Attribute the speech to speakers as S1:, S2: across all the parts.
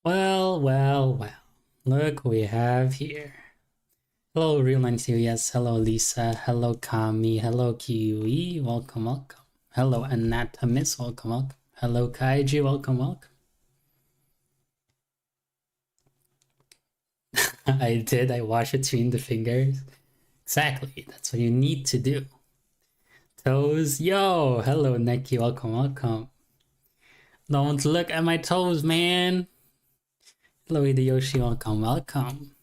S1: Well, well, well. Look what we have here. Hello, Real 92. Yes, hello, Lisa. Hello, Kami. Hello, Kiwi. Welcome, welcome. Hello, Anatomist. Welcome, welcome. Hello, Kaiji. Welcome, welcome. I did. I washed it between the fingers. Exactly. That's what you need to do. Toes. Yo. Hello, Neki. Welcome, welcome. Don't look at my toes, man. Hello, Hideyoshi. Welcome, welcome.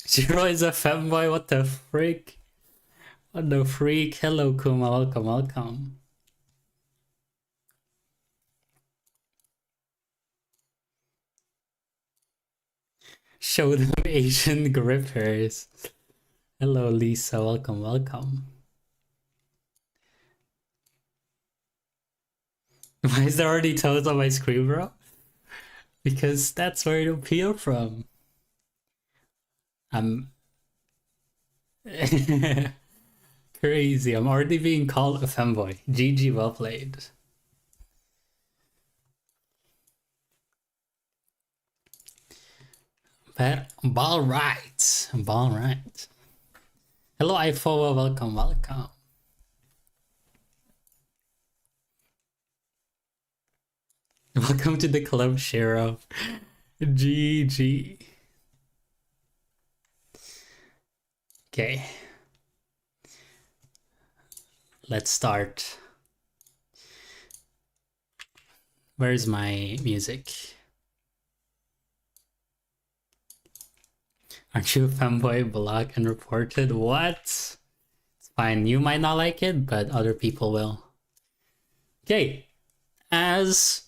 S1: Shiro is a femboy. What the freak? What the freak? Hello, Kuma. Welcome, welcome. Show them Asian grippers. Hello, Lisa. Welcome, welcome. Why is there already toes on my screen, bro? Because that's where it appeal from. I'm crazy. I'm already being called a femboy. GG, well played. But ball right. Ball right. Hello, iFowa. Welcome, welcome. Welcome to the club, Shiro. GG. Okay. Let's start. Where's my music? Aren't you a femboy? Blocked and reported? What? It's fine. You might not like it, but other people will. Okay. As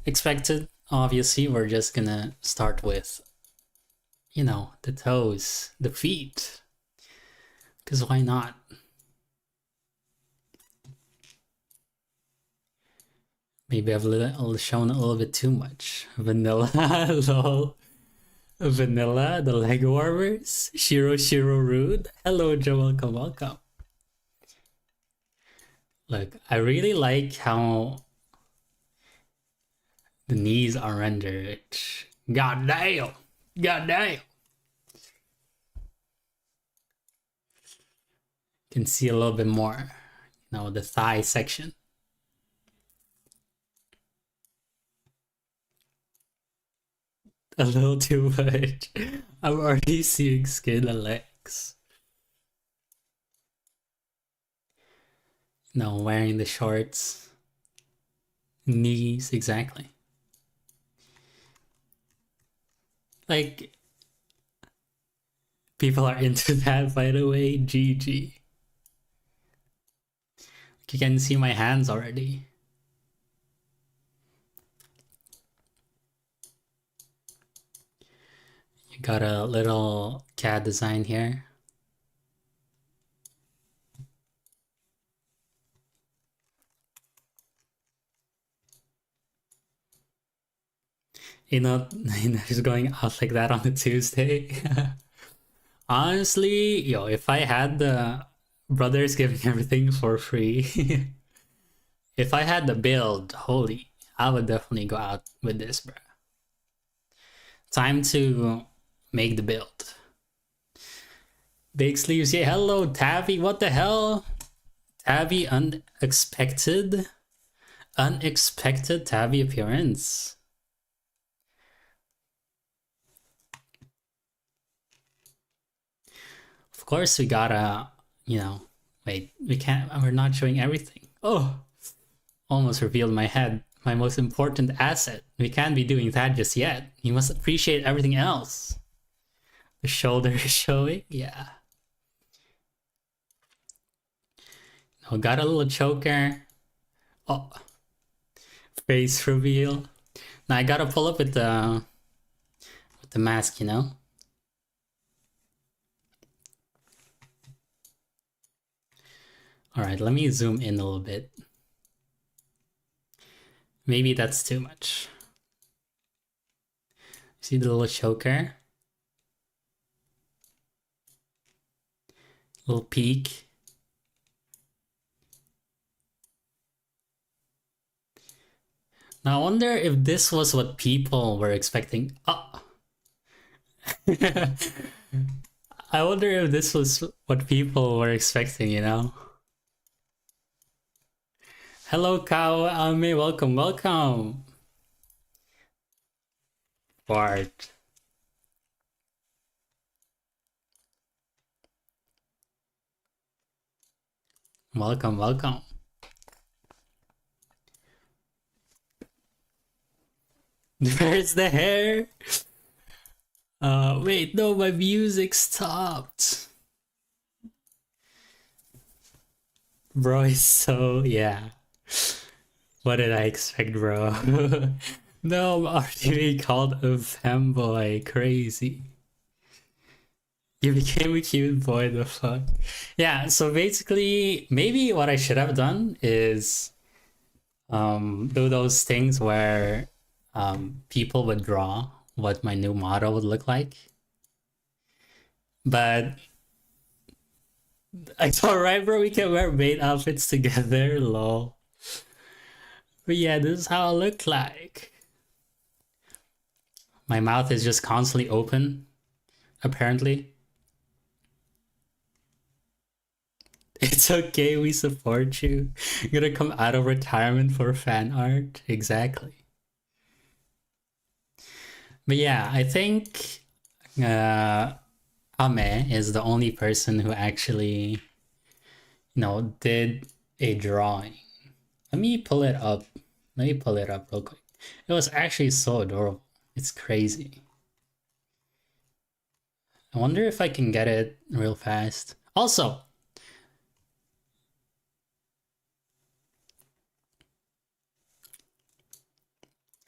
S1: expected, obviously, we're just gonna start with, you know, the toes, the feet. Because why not? Maybe I've shown a little bit too much. Vanilla, lol. Vanilla, the leg warmers. Shiro Rude. Hello, Joe. Welcome, welcome. Look, I really like how the knees are rendered. God damn. God damn. You can see a little bit more, you know, the thigh section. A little too much. I'm already seeing skin and legs. No, wearing the shorts. Knees, exactly. Like, people are into that, by the way. GG. You can see my hands already. You got a little cat design here. You know, he's going out like that on a Tuesday. Honestly, yo, if I had the brothers giving everything for free, if I had the build, holy, I would definitely go out with this, bro. Time to make the build. Big sleeves, yeah, hello, Tabby, what the hell? Tabby, unexpected Tabby appearance. Of course, we gotta, you know, wait, we're not showing everything. Oh, almost revealed my head, my most important asset. We can't be doing that just yet. You must appreciate everything else. The shoulder is showing, yeah. Oh, got a little choker. Oh, face reveal. Now I gotta pull up with the mask, you know. All right, let me zoom in a little bit. Maybe that's too much. See the little choker? Little peek. Now I wonder if this was what people were expecting. Oh. I wonder if this was what people were expecting, you know? Hello, Kao Ame, welcome, welcome. Bart. Welcome, welcome. Where's the hair? Wait, no, my music stopped. Bro is so, yeah. What did I expect, bro? No, I'm already called a femboy. Crazy. You became a cute boy, the fuck? Yeah, so basically, maybe what I should have done is do those things where people would draw what my new model would look like. But it's alright, bro. We can wear maid outfits together, lol. But yeah, this is how I look like. My mouth is just constantly open, apparently. It's okay, we support you. You're gonna come out of retirement for fan art? Exactly. But yeah, I think Ame is the only person who actually, did a drawing. Let me pull it up. Let me pull it up real quick. It was actually so adorable. It's crazy. I wonder if I can get it real fast. Also,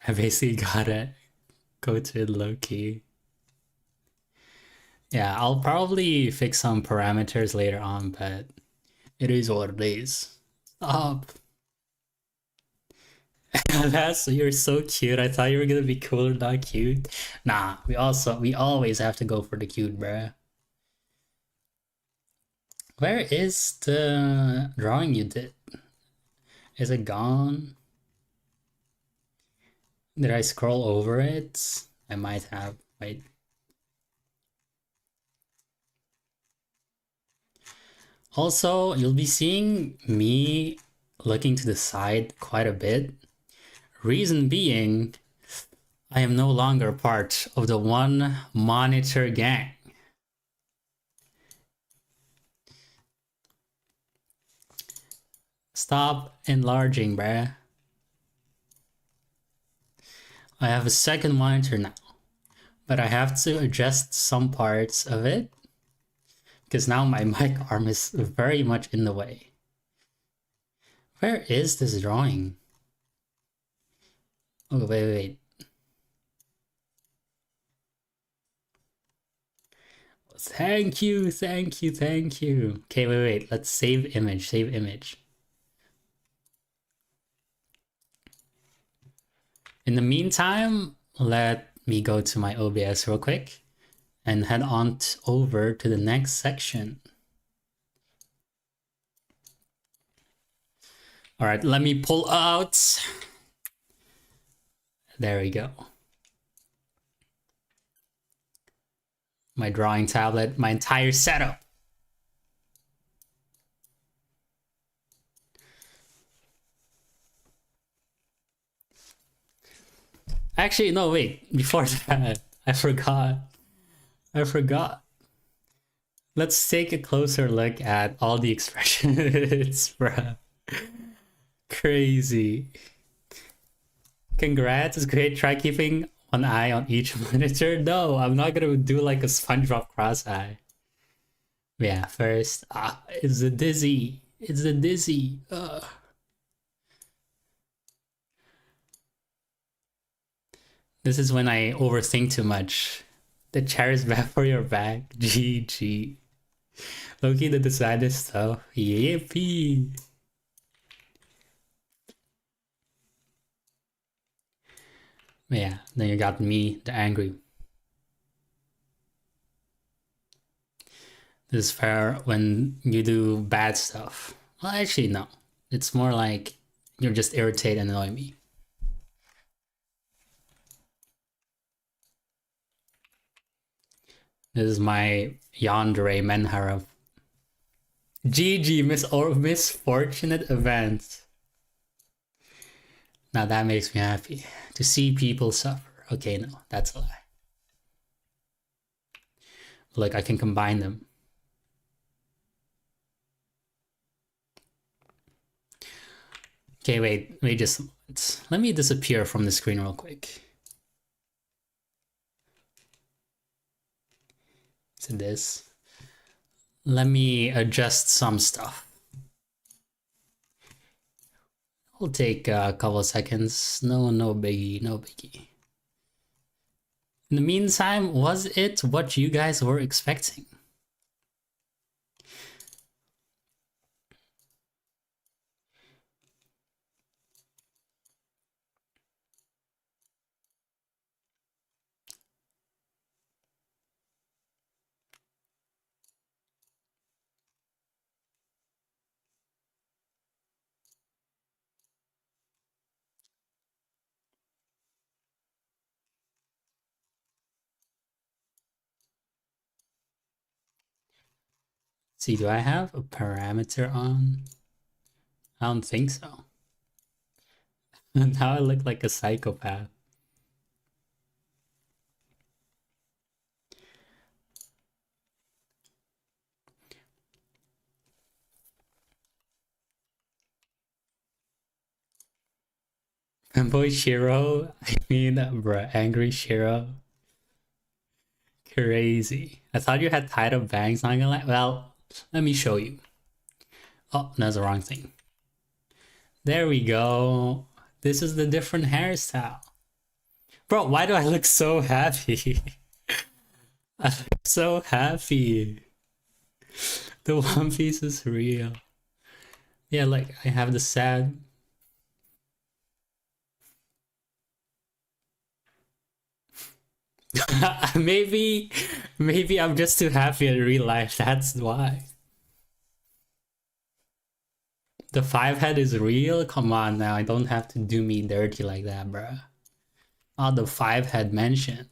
S1: I basically gotta go to it low-key. Yeah, I'll probably fix some parameters later on, but it is what it is. Stop. You're so cute. I thought you were gonna be cool or not cute. Nah, we always have to go for the cute, bruh. Where is the drawing you did? Is it gone? Did I scroll over it? I might have. Wait. Also, you'll be seeing me looking to the side quite a bit. Reason being, I am no longer part of the one monitor gang. Stop enlarging, bruh. I have a second monitor now, but I have to adjust some parts of it because now my mic arm is very much in the way. Where is this drawing? Oh, wait. Thank you. Okay, wait. Let's save image. In the meantime, let me go to my OBS real quick and head on over to the next section. All right, let me pull out. There we go. My drawing tablet, my entire setup. Actually, no, wait. Before that, I forgot. Let's take a closer look at all the expressions, bruh. Crazy. Congrats, it's great. Try keeping one eye on each monitor. No, I'm not gonna do like a SpongeBob cross-eye. Yeah, first, it's the dizzy. This is when I overthink too much. The chair is bad for your back. GG. Loki, the design is stuff. Yippee. Yeah, then you got me, the angry. This is fair when you do bad stuff. Well, actually, no. It's more like you're just irritated and annoy me. This is my yandere menhara. GG, misfortunate events. Now that makes me happy. To see people suffer. Okay, no, that's a lie. Like, I can combine them. Okay, wait just a moment. Let me disappear from the screen real quick. To this. Let me adjust some stuff. It'll take a couple of seconds. No biggie, no biggie. In the meantime, was it what you guys were expecting? See, do I have a parameter on? I don't think so. Now I look like a psychopath. Fanboy Shiro? I mean, bruh, angry Shiro. Crazy. I thought you had tied up bangs, not gonna lie. Well, let me show you. Oh, that's the wrong thing. There we go. This is the different hairstyle. Bro, why do I look so happy? I look so happy. The One Piece is real. Yeah, like, I have the sad... maybe I'm just too happy in real life, that's why. The 5-head is real? Come on now, I don't have to do me dirty like that, bruh. Oh, the 5-head mention.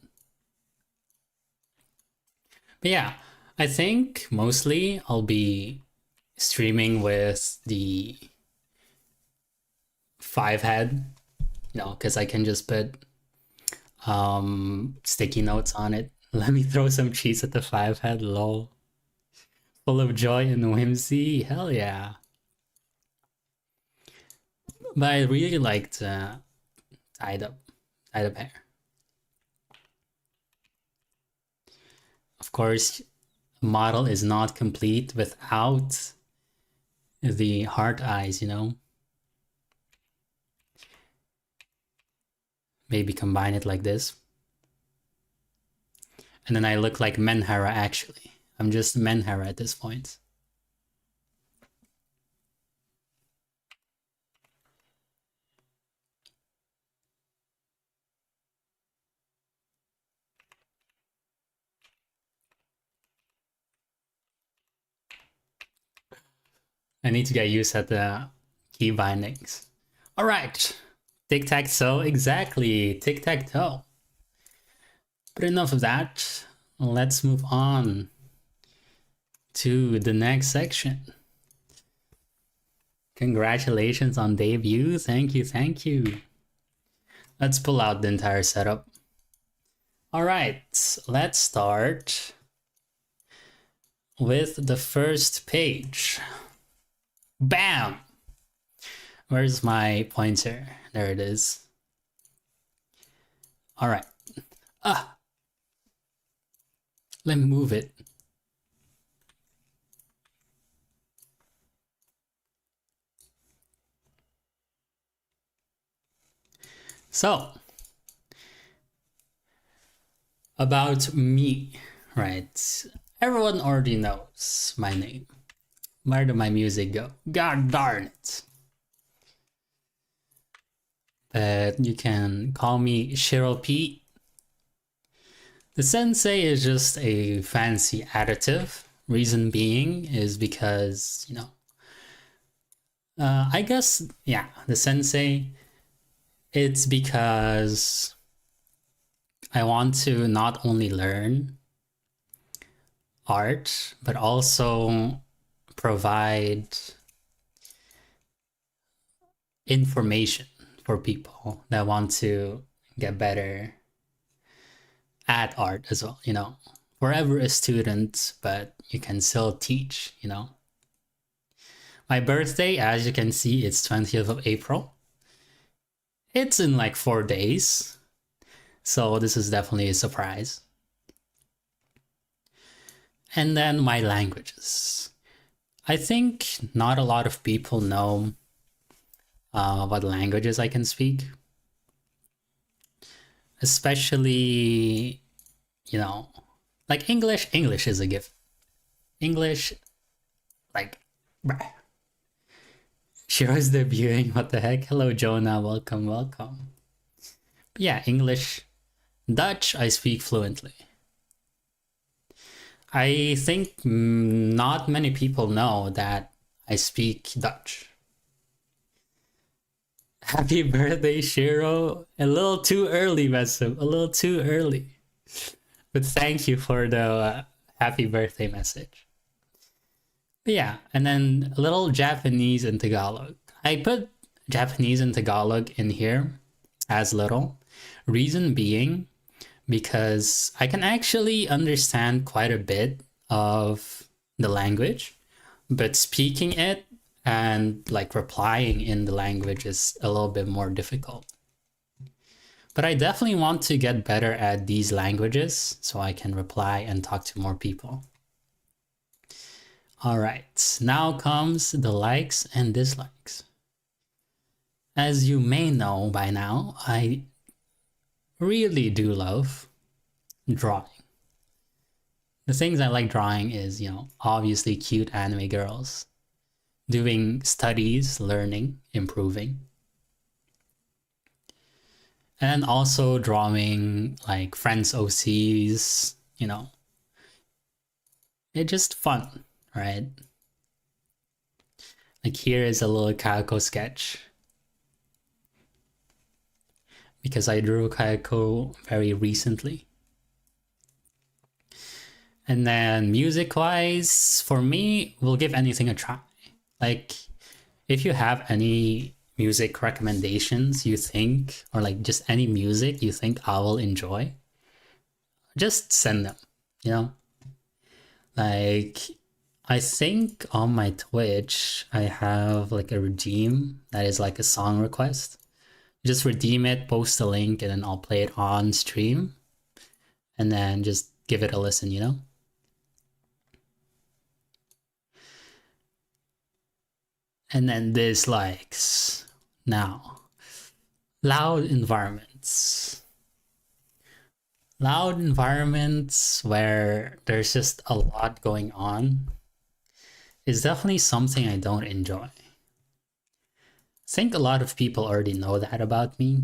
S1: But yeah, I think mostly I'll be streaming with the 5-head, you know, because I can just put sticky notes on it. Let me throw some cheese at the 5-head, lol. Full of joy and whimsy, hell yeah. But I really liked tied up hair. Of course, model is not complete without the heart eyes, you know? Maybe combine it like this. And then I look like Menhara actually. I'm just Menhara at this point. I need to get used at the key bindings. All right, tic-tac-toe, exactly, tic-tac-toe. But enough of that, let's move on to the next section. Congratulations on debut, thank you. Let's pull out the entire setup. All right, let's start with the first page. Bam! Where's my pointer? There it is. All right. Let me move it. So, about me, right? Everyone already knows my name. Where did my music go? God darn it. But you can call me Shiro P. The sensei is just a fancy adjective. Reason being is because, you know, I guess, yeah, the sensei, it's because I want to not only learn, art, but also provide information for people that want to get better at art as well, you know. Forever a student, but you can still teach, you know. My birthday, as you can see, it's 20th of April. It's in like 4 days. So this is definitely a surprise. And then my languages. I think not a lot of people know what languages I can speak. Especially, you know, like English. English is a gift. English, like, bruh. Shiro's debuting. What the heck? Hello, Jonah. Welcome, welcome. But yeah, English. Dutch, I speak fluently. I think not many people know that I speak Dutch. Happy birthday, Shiro. A little too early, Mesum. A little too early. But thank you for the happy birthday message. But yeah, and then a little Japanese and Tagalog. I put Japanese and Tagalog in here as little. Reason being, because I can actually understand quite a bit of the language, but speaking it and like replying in the language is a little bit more difficult. But I definitely want to get better at these languages so I can reply and talk to more people. All right, now comes the likes and dislikes. As you may know by now, I really do love drawing. The things I like drawing is, you know, obviously cute anime girls, doing studies, learning, improving. And also drawing like friends OCs, you know. It's just fun, right? Like here is a little Kayako sketch. Because I drew Kayako very recently. And then music-wise, for me, we'll give anything a try. Like, if you have any music recommendations you think, or like just any music you think I will enjoy, just send them, you know? Like, I think on my Twitch, I have like a redeem that is like a song request. Just redeem it, post the link, and then I'll play it on stream. And then just give it a listen, you know? And then dislikes. Now, loud environments. Loud environments where there's just a lot going on is definitely something I don't enjoy. I think a lot of people already know that about me.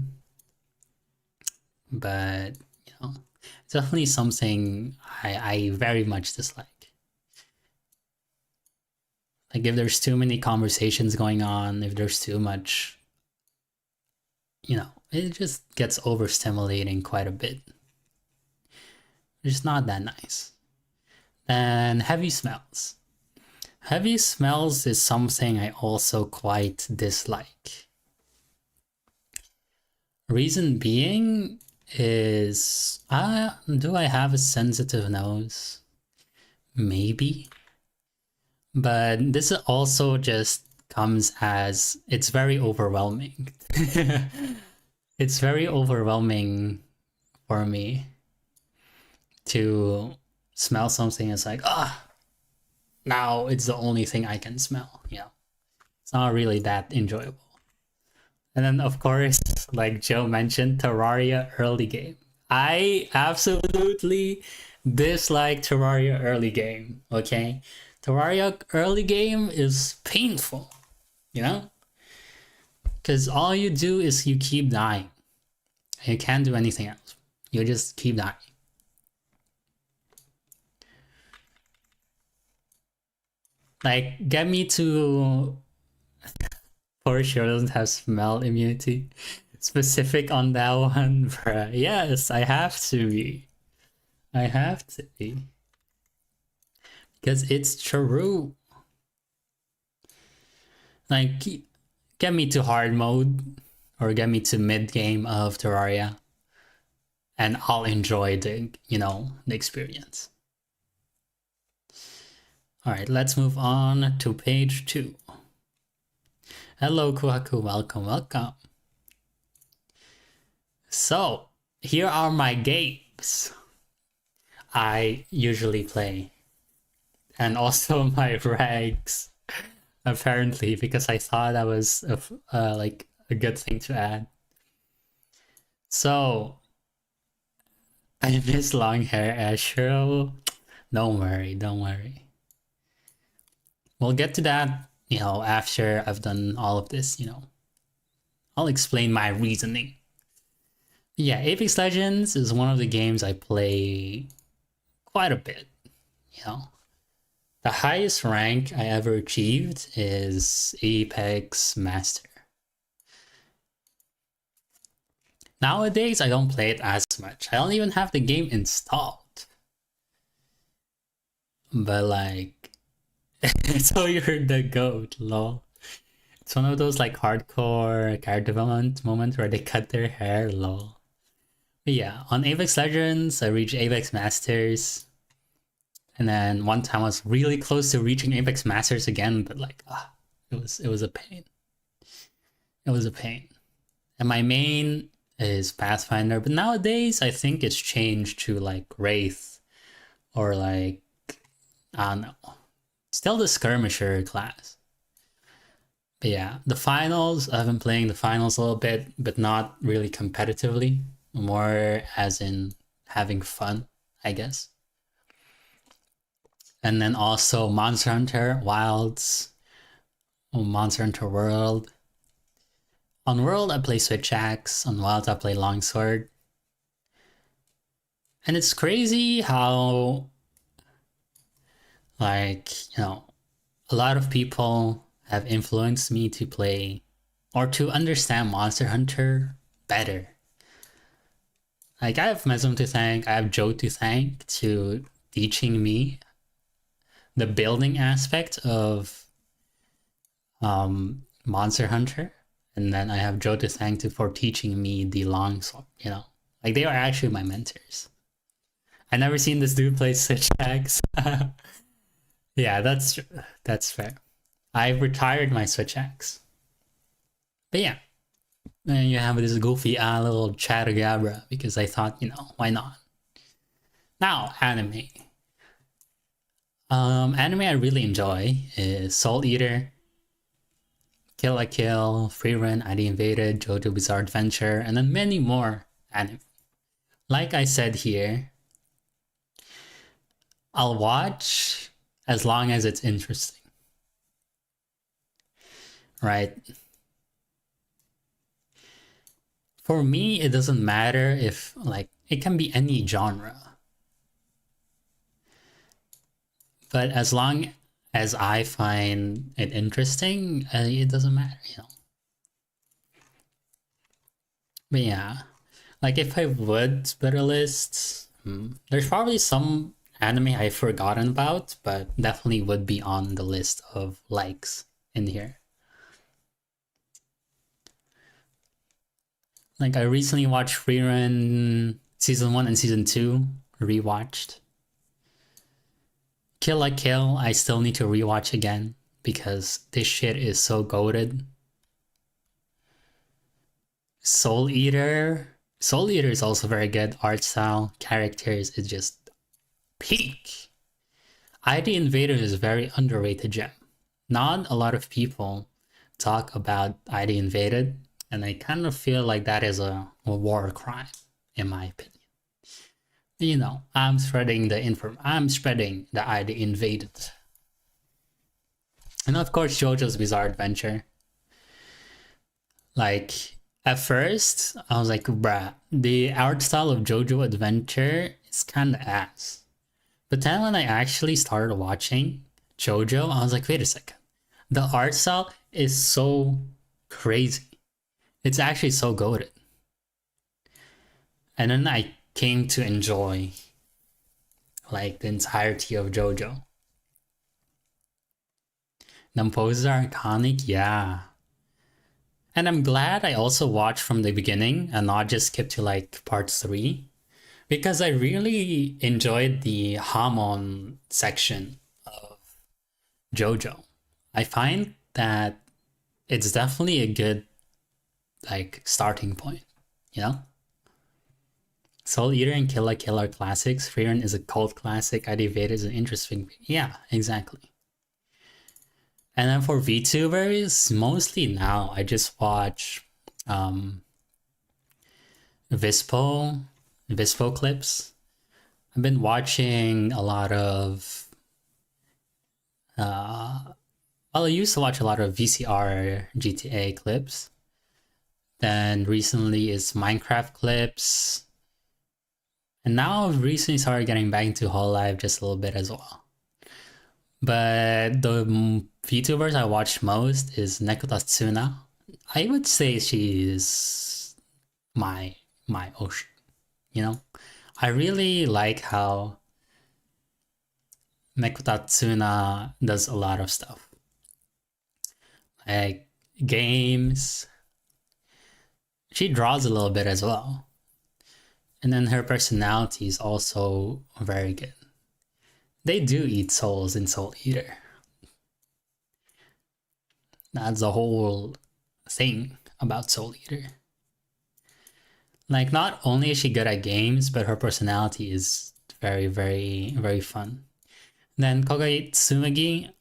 S1: But, you know, it's definitely something I very much dislike. Like if there's too many conversations going on, if there's too much, you know, it just gets overstimulating quite a bit. It's not that nice. And heavy smells. Heavy smells is something I also quite dislike. Reason being is, do I have a sensitive nose? Maybe. But this also just comes as, it's very overwhelming. It's very overwhelming for me to smell something. It's like, now it's the only thing I can smell. You know, it's not really that enjoyable. And then, of course, like Joe mentioned, Terraria early game. I absolutely dislike Terraria early game, okay? Terraria early game is painful, you know? Because all you do is you keep dying. You can't do anything else. You just keep dying. Like, get me to... Porsche doesn't have smell immunity. Specific on that one, bruh. Yes, I have to be. I have to be. Because it's true. Like, get me to hard mode or get me to mid game of Terraria, and I'll enjoy the the experience. All right, let's move on to page 2. Hello, Kuhaku. Welcome, welcome. So, here are my games I usually play. And also my rags, apparently, because I thought that was like a good thing to add. So, I miss long hair, Ashro. Don't worry, don't worry. We'll get to that, after I've done all of this, I'll explain my reasoning. Yeah, Apex Legends is one of the games I play quite a bit, The highest rank I ever achieved is Apex Master. Nowadays, I don't play it as much. I don't even have the game installed. But like, so you're the GOAT, lol. It's one of those like hardcore character development moments where they cut their hair, lol. But yeah, on Apex Legends, I reached Apex Masters. And then one time I was really close to reaching Apex Masters again, but like, it was a pain. It was a pain. And my main is Pathfinder, but nowadays I think it's changed to like Wraith or like, I don't know. Still the skirmisher class. But yeah, the finals, I've been playing the finals a little bit, but not really competitively. More as in having fun, I guess. And then also Monster Hunter Wilds, Monster Hunter World. On World, I play Switch Axe. On Wilds, I play Longsword. And it's crazy how, like, a lot of people have influenced me to play or to understand Monster Hunter better. Like, I have Mesm to thank, I have Joe to thank to teaching me the building aspect of Monster Hunter. And then I have Joe to thank for teaching me the longsword, Like, they are actually my mentors. I never seen this dude play Switch Axe. Yeah, that's fair. I retired my Switch Axe. But yeah. And you have this goofy little Chattergabra because I thought, why not? Now, anime. Anime I really enjoy is Soul Eater, Kill la Kill, Free Run, ID Invaded, JoJo Bizarre Adventure, and then many more anime. Like I said here, I'll watch as long as it's interesting. Right? For me, it doesn't matter if, like, it can be any genre. But as long as I find it interesting, it doesn't matter, But yeah, like if I would split a list, there's probably some anime I've forgotten about, but definitely would be on the list of likes in here. Like I recently watched Free Run Season 1 and Season 2, rewatched. Kill la Kill, I still need to rewatch again because this shit is so goated. Soul Eater is also very good. Art style, characters is just peak. ID Invader is a very underrated gem. Not a lot of people talk about ID Invaded, and I kind of feel like that is a war crime, in my opinion. I'm spreading the ID Invaded. And of course, JoJo's Bizarre Adventure. Like, at first, I was like, bruh, the art style of JoJo Adventure is kind of ass. But then when I actually started watching JoJo, I was like, wait a second. The art style is so crazy. It's actually so goated. And then I came to enjoy like the entirety of JoJo. The poses are iconic, yeah. And I'm glad I also watched from the beginning and not just skip to like part 3. Because I really enjoyed the Hamon section of JoJo. I find that it's definitely a good like starting point, you know? Soul Eater and Kill la Kill are classics. Frieren is a cult classic. ID Veda is an interesting. Yeah, exactly. And then for VTubers, mostly now I just watch Vispo clips. I've been watching a lot of well, I used to watch a lot of VCR GTA clips. Then recently is Minecraft clips. And now I've recently started getting back into Hololive just a little bit as well. But the VTubers I watch most is Neko Tatsuna. I would say she is my ocean, you know? I really like how Neko Tatsuna does a lot of stuff. Like games. She draws a little bit as well. And then her personality is also very good. They do eat souls in Soul Eater. That's the whole thing about Soul Eater. Like, not only is she good at games, but her personality is very, very, very fun. Then Kogai Tsumagi,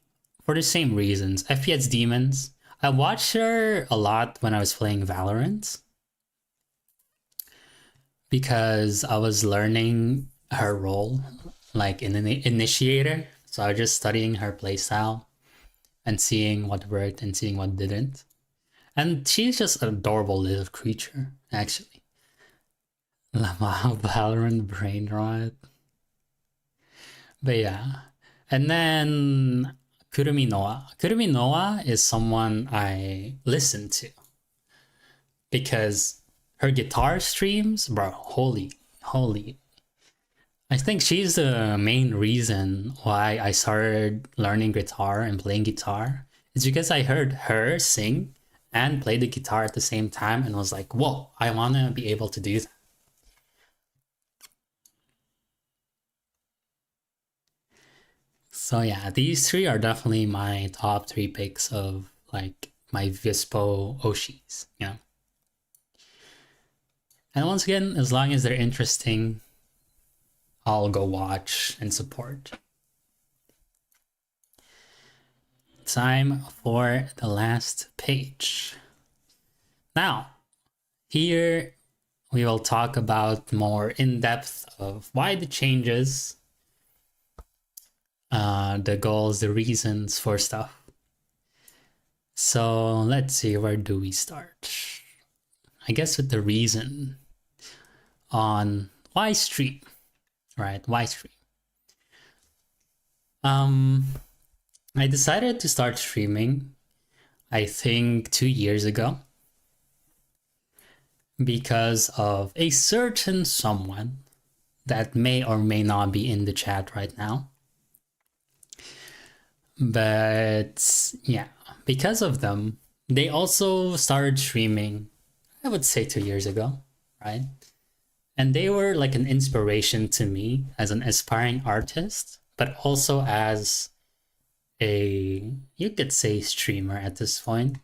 S1: for the same reasons. FPS Demons. I watched her a lot when I was playing Valorant because I was learning her role, like in an initiator. So I was just studying her playstyle and seeing what worked and seeing what didn't. And she's just an adorable little creature, actually. Wow, Valorant brain rot. But yeah. And then Kurumi Noa. Kurumi Noa is someone I listen to because her guitar streams, bro, holy. I think she's the main reason why I started learning guitar and playing guitar. It's because I heard her sing and play the guitar at the same time and was like, whoa, I want to be able to do that. So yeah, these 3 are definitely my top 3 picks of like my Vispo Oshis, you know. And once again, as long as they're interesting, I'll go watch and support. Time for the last page. Now, here we will talk about more in depth of why the changes, the goals, the reasons for stuff. So let's see, where do we start? I guess with the reason on why stream, right? Why stream? I decided to start streaming, I think 2 years ago, because of a certain someone that may or may not be in the chat right now. But yeah, because of them, they also started streaming, I would say 2 years ago, right? And they were like an inspiration to me as an aspiring artist, but also as a, you could say, streamer at this point.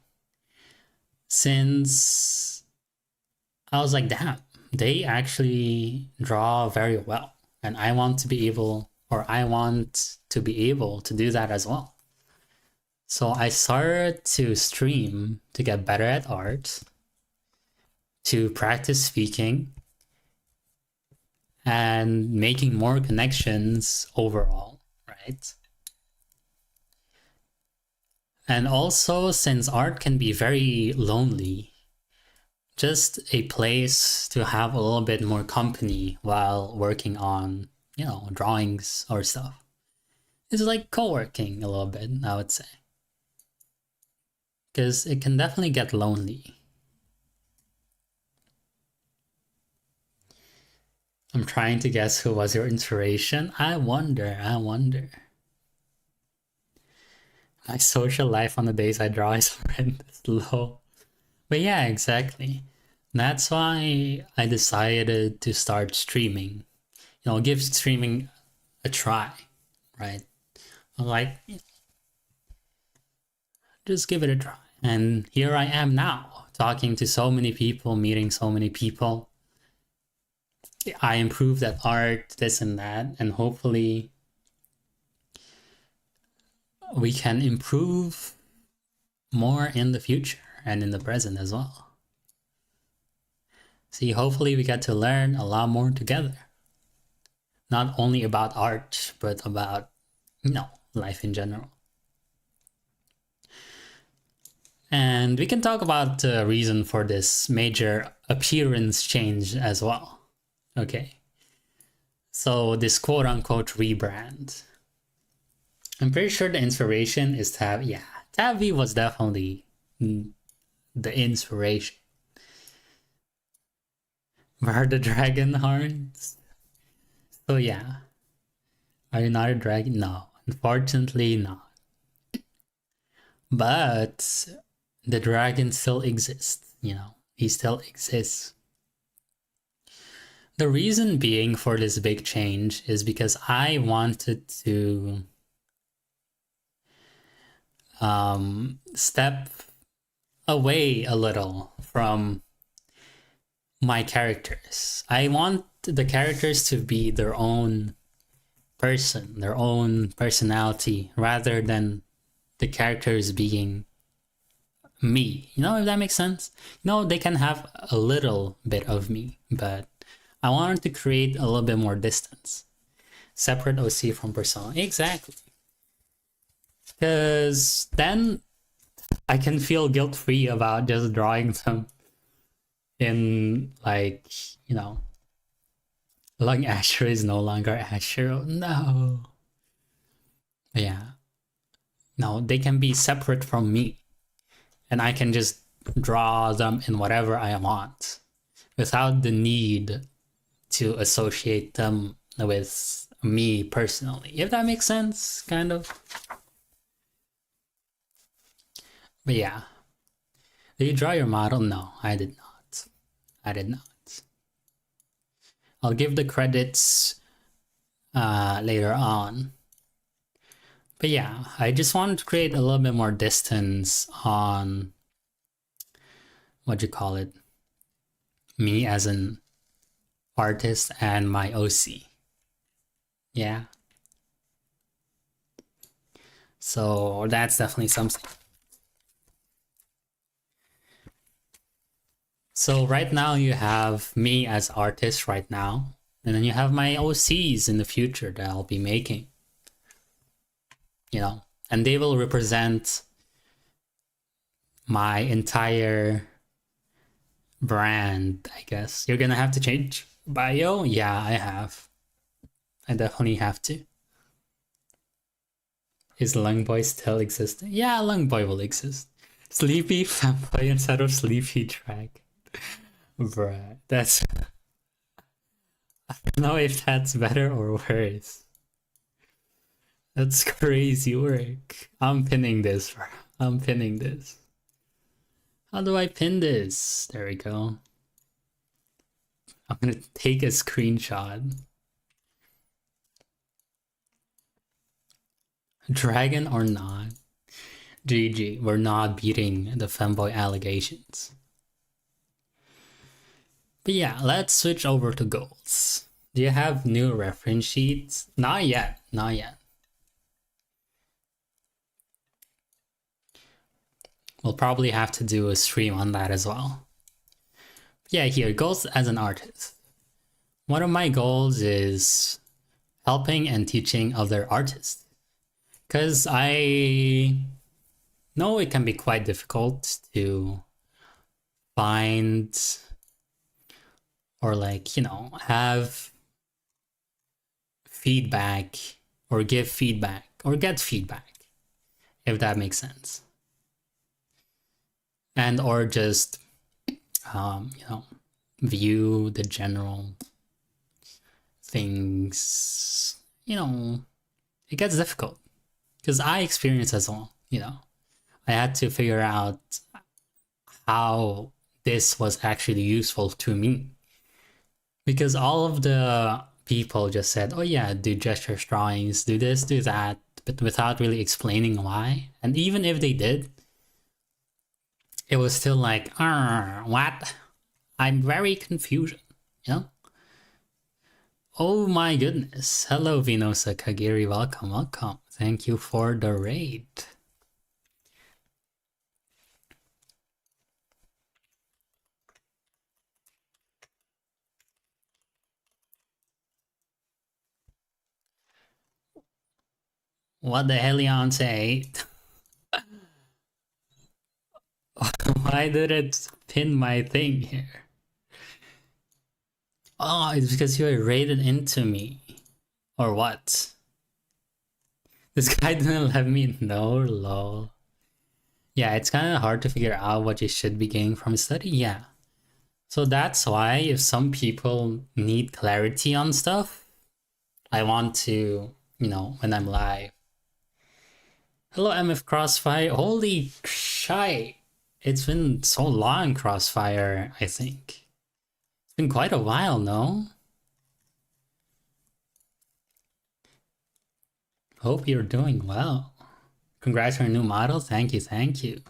S1: Since I was like, damn, they actually draw very well. And I want to be able, or I want to be able to do that as well. So I started to stream to get better at art, to practice speaking, and making more connections overall, right? And also, since art can be very lonely, just a place to have a little bit more company while working on, you know, drawings or stuff. It's like co-working a little bit, I would say. Because it can definitely get lonely. I'm trying to guess who was your inspiration. I wonder. My social life on the days I draw is horrendous low. But yeah, exactly. That's why I decided to start streaming. Give streaming a try, right? Like, just give it a try. And here I am now, talking to so many people, meeting so many people. I improved at art, this and that, and hopefully we can improve more in the future and in the present as well. See, hopefully we get to learn a lot more together. Not only about art, but about, life in general. And we can talk about the reason for this major appearance change as well. Okay. So this quote unquote rebrand. I'm pretty sure the inspiration is Tabby was definitely the inspiration. Where are the dragon horns? So yeah. Are you not a dragon? No, unfortunately not. But the dragon still exists, he still exists. The reason being for this big change is because I wanted to step away a little from my characters. I want the characters to be their own person, their own personality, rather than the characters being me. If that makes sense? They can have a little bit of me, but I wanted to create a little bit more distance. Separate OC from persona. Exactly. Because then I can feel guilt-free about just drawing them in, Lung Asher is no longer Asher. No. Yeah. No, they can be separate from me. And I can just draw them in whatever I want without the need to associate them with me personally. If that makes sense, kind of. But yeah. Did you draw your model? No, I did not. I did not. I'll give the credits later on. But yeah, I just wanted to create a little bit more distance on me as an artist and my OC. Yeah. So that's definitely something. So right now you have me as artist right now, and then you have my OCs in the future that I'll be making. And they will represent my entire brand, I guess. You're gonna have to change bio? Yeah, I have. I definitely have to. Is Lungboy still existing? Yeah, Lungboy will exist. Sleepy Fanboy instead of Sleepy Drag. Bruh, that's... I don't know if that's better or worse. That's crazy work. I'm pinning this, bro. I'm pinning this. How do I pin this? There we go. I'm gonna take a screenshot. Dragon or not? GG, we're not beating the femboy allegations. But yeah, let's switch over to goals. Do you have new reference sheets? Not yet, not yet. We'll probably have to do a stream on that as well. Yeah, here, goals as an artist. One of my goals is helping and teaching other artists. Because I know it can be quite difficult to find or have feedback or give feedback or get feedback, if that makes sense. And or just, view the general things, it gets difficult. Because I experience as well. you know, I had to figure out how this was actually useful to me. Because all of the people just said, oh yeah, do gesture drawings, do this, do that, but without really explaining why. And even if they did, it was still like, what? I'm very confused, you know? Oh my goodness. Hello, Vinosa Kagiri. Welcome, welcome. Thank you for the raid. What the hell, say? Why did it pin my thing here? Oh, it's because you raided into me. Or what? This guy didn't let me know, lol. Yeah, it's kind of hard to figure out what you should be getting from a study, yeah. So that's why if some people need clarity on stuff, I want to, when I'm live. Hello, MF Crossfire. Holy shite. It's been so long, Crossfire, I think. It's been quite a while, no? Hope you're doing well. Congrats on your new model. Thank you, thank you.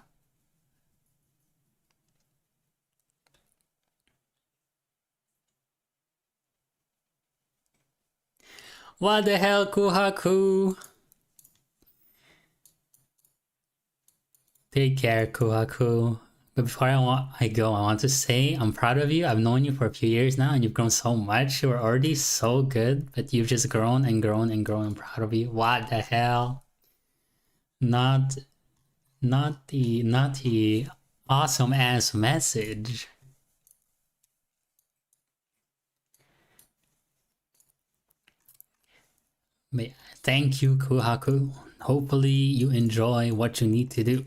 S1: What the hell, Kuhaku? Take care, Kuhaku. But before I go, I want to say I'm proud of you. I've known you for a few years now, and you've grown so much. You were already so good, but you've just grown and grown and grown. I'm proud of you. What the hell? Not the awesome ass message. But thank you, Kuhaku. Hopefully you enjoy what you need to do.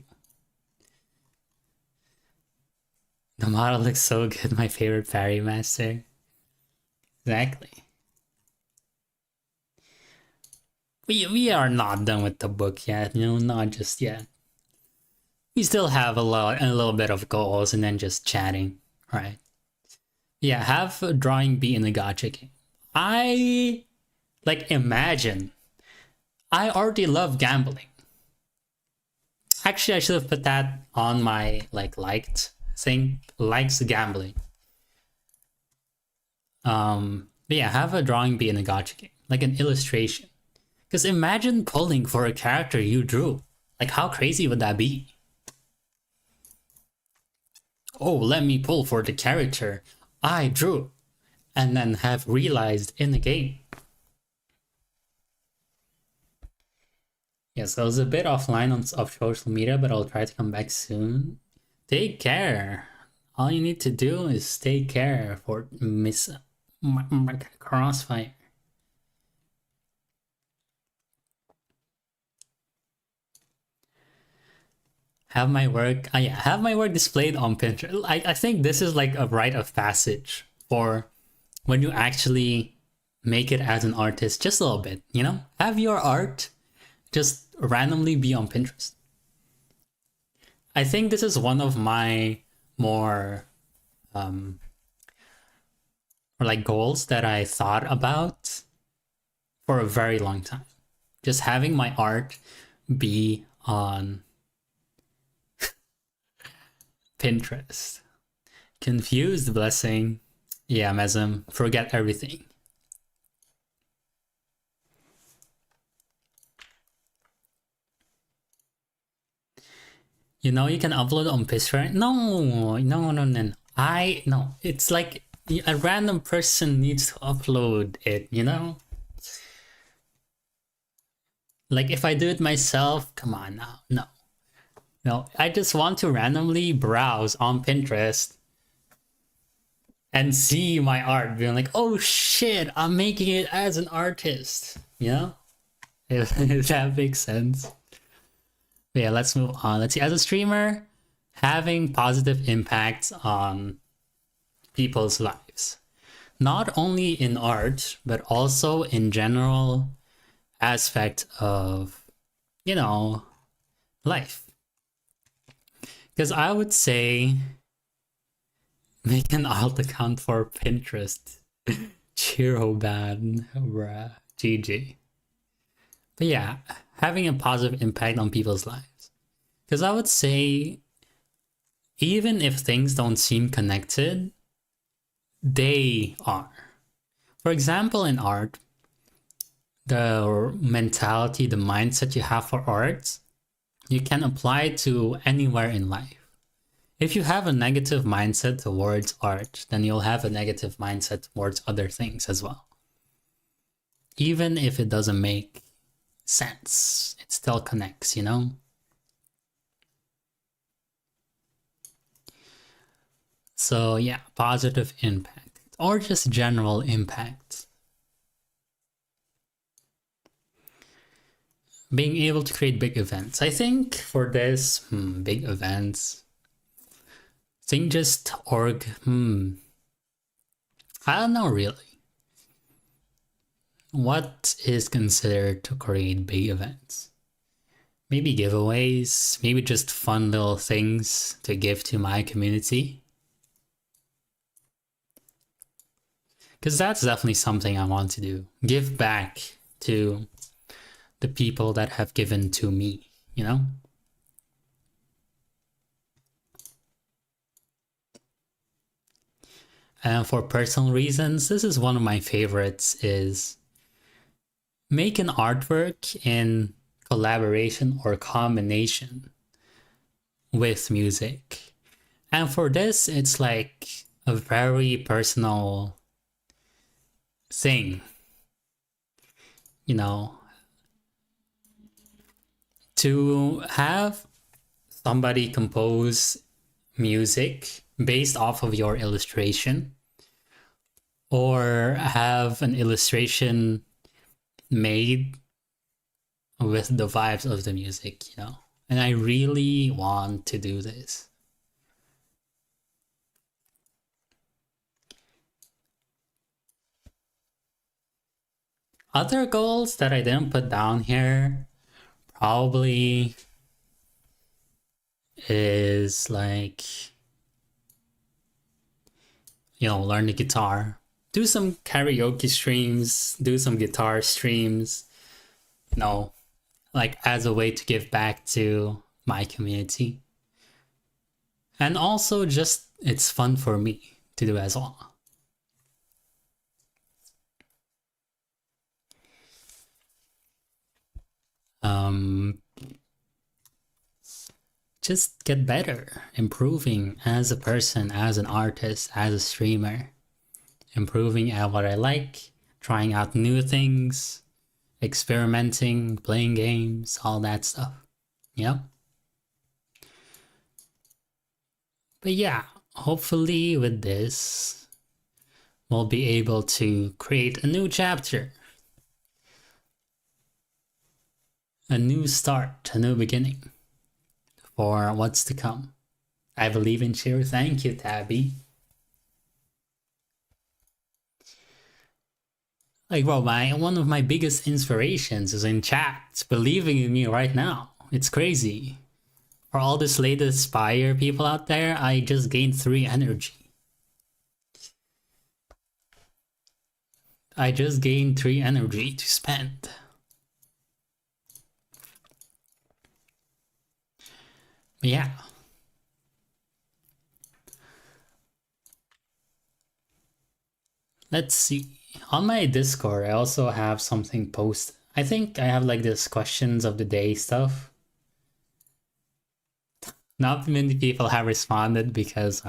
S1: The model looks so good, my favorite fairy master. Exactly. We are not done with the book yet, not just yet. We still have a little bit of goals and then just chatting, right? Yeah, have a drawing be in the gacha game. I imagine. I already love gambling. Actually, I should have put that on my liked thing. Likes gambling. But yeah, have a drawing be in a gacha game, like an illustration. Because imagine pulling for a character you drew. Like, how crazy would that be? Oh, let me pull for the character I drew, and then have realized in the game. Yes, I was a bit offline of social media, but I'll try to come back soon. Take care. All you need to do is take care for Miss Crossfire. Have my work displayed on Pinterest. I think this is like a rite of passage for when you actually make it as an artist, just a little bit, have your art just randomly be on Pinterest. I think this is one of my more goals that I thought about for a very long time. Just having my art be on Pinterest. Confused blessing. Yeah, Mesm. Forget everything. You can upload on Pinterest. No. No. It's like a random person needs to upload it, Like if I do it myself, come on now. No, I just want to randomly browse on Pinterest and see my art, being like, oh shit, I'm making it as an artist. If that makes sense. But yeah, let's move on. Let's see. As a streamer, having positive impacts on people's lives. Not only in art, but also in general aspect of, life. Because I would say make an alt account for Pinterest. Chiro ban, bruh. GG. But yeah, having a positive impact on people's lives. Because I would say, even if things don't seem connected, they are. For example, in art, the mentality, the mindset you have for art, you can apply to anywhere in life. If you have a negative mindset towards art, then you'll have a negative mindset towards other things as well. Even if it doesn't make sense, it still connects, you know? So yeah, positive impact or just general impact. Being able to create big events. I think for this, big events, I think just I don't know really. What is considered to create big events? Maybe giveaways, maybe just fun little things to give to my community. Because that's definitely something I want to do. Give back to the people that have given to me, you know? And for personal reasons, this is one of my favorites, is make an artwork in collaboration or combination with music. And for this, it's like a very personal thing, you know, to have somebody compose music based off of your illustration, or have an illustration made with the vibes of the music, you know. And I really want to do this. Other goals that I didn't put down here probably is like, you know, learn the guitar, do some karaoke streams, do some guitar streams, you know, like as a way to give back to my community. And also just, it's fun for me to do as well. Just get better, improving as a person, as an artist, as a streamer, improving at what I like, trying out new things, experimenting, playing games, all that stuff. Yeah. But yeah, hopefully with this, we'll be able to create a new chapter, a new start, a new beginning for what's to come. I believe in cheer. Thank you, Tabby. Like, bro, one of my biggest inspirations is in chat, believing in me right now. It's crazy. For all this latest Spire people out there, I just gained 3 energy. I just gained 3 energy to spend. But yeah. Let's see. On my Discord, I also have something posted. I think I have like this questions of the day stuff. Not many people have responded because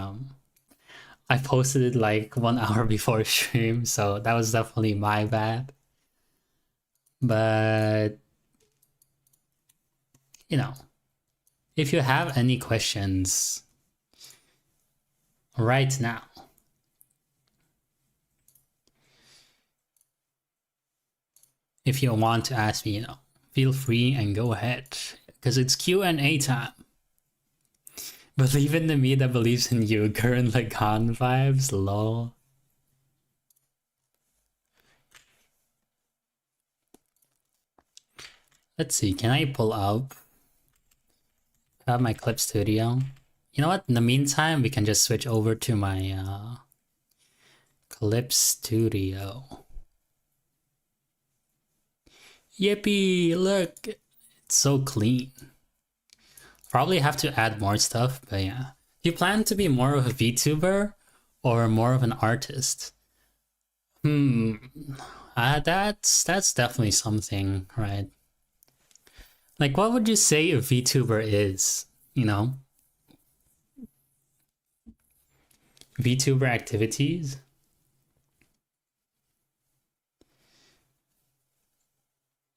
S1: I posted it like 1 hour before stream, so that was definitely my bad. But you know, if you have any questions right now, if you want to ask me, you know, feel free and go ahead, because it's Q&A time. Believe in the me that believes in you. Gurren Lagann vibes, lol. Let's see, can I pull up have my clip studio. You know what? In the meantime, we can just switch over to my clip studio. Yippee! Look, it's so clean. Probably have to add more stuff, but yeah. Do you plan to be more of a VTuber or more of an artist? That's definitely something, right? Like, what would you say a VTuber is? You know, VTuber activities.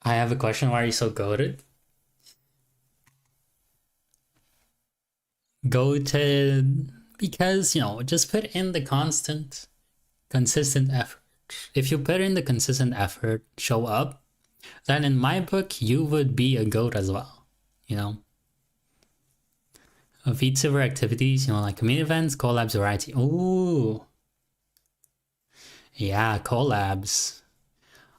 S1: I have a question. Why are you so goated? Goated because, you know, just put in the consistent effort. If you put in the consistent effort, show up, then in my book, you would be a goat as well, you know? VTuber activities, you know, like community events, collabs, variety. Ooh. Yeah, collabs.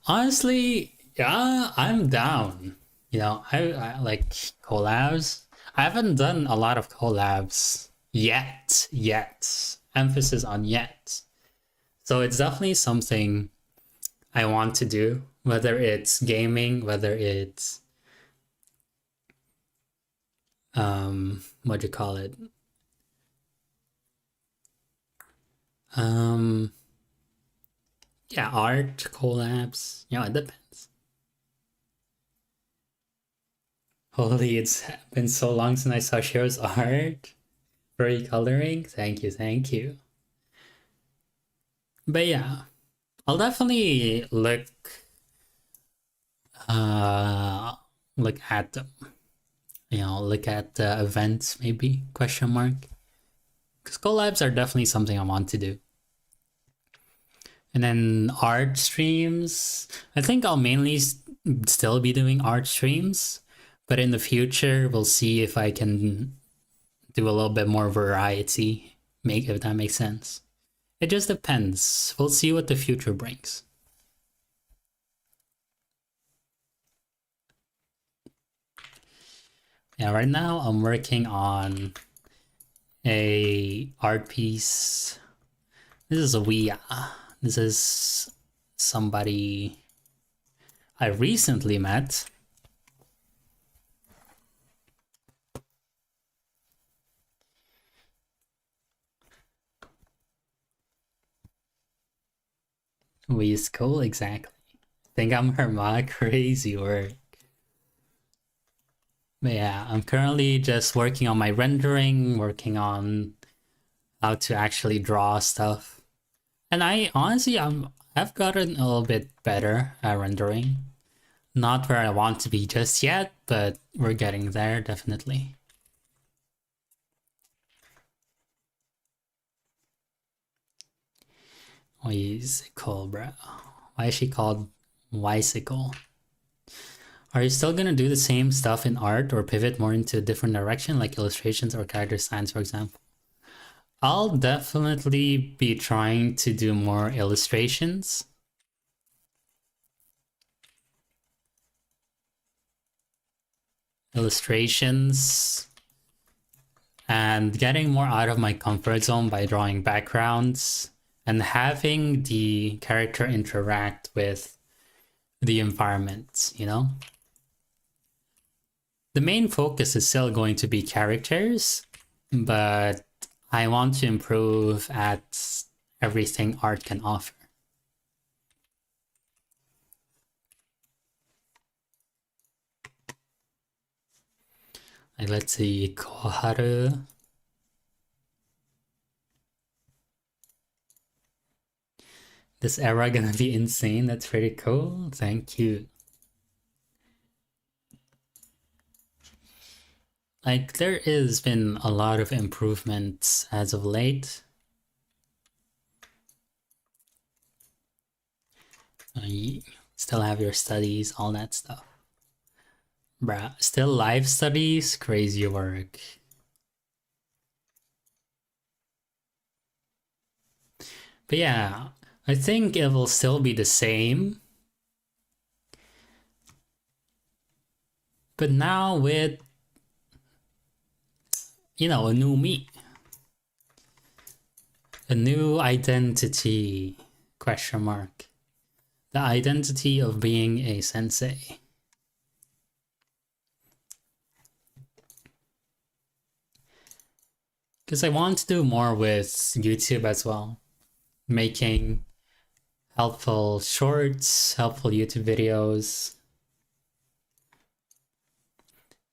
S1: Honestly, yeah, I'm down. You know, I like collabs. I haven't done a lot of collabs yet. Emphasis on yet. So it's definitely something I want to do, whether it's gaming, whether it's what do you call it? Yeah, art, collabs. You know, it depends. Holy, it's been so long since I saw Shiro's art. Furry coloring. Thank you. But yeah, I'll definitely look at them. You know, look at the events maybe, question mark. Because collabs are definitely something I want to do. And then art streams. I think I'll mainly still be doing art streams. But in the future, we'll see if I can do a little bit more variety. If that makes sense. It just depends. We'll see what the future brings. Yeah, right now I'm working on a art piece. This is a Huion. This is somebody I recently met. We school exactly. Think I'm her ma, crazy work. But yeah, I'm currently just working on my rendering, working on how to actually draw stuff. And I honestly, I've gotten a little bit better at rendering. Not where I want to be just yet, but we're getting there, definitely. Whisicle, bro. Why is she called Whisicle? Are you still gonna do the same stuff in art or pivot more into a different direction, like illustrations or character designs, for example? I'll definitely be trying to do more illustrations. And getting more out of my comfort zone by drawing backgrounds and having the character interact with the environment, you know? The main focus is still going to be characters, but I want to improve at everything art can offer. Like, let's see, Koharu. This era gonna be insane. That's pretty cool. Thank you. Like, there has been a lot of improvements as of late. You still have your studies, all that stuff. Bruh, still live studies? Crazy work. But yeah, I think it will still be the same. But now with you know, a new me. A new identity, question mark. The identity of being a sensei. Because I want to do more with YouTube as well. Making helpful shorts, helpful YouTube videos.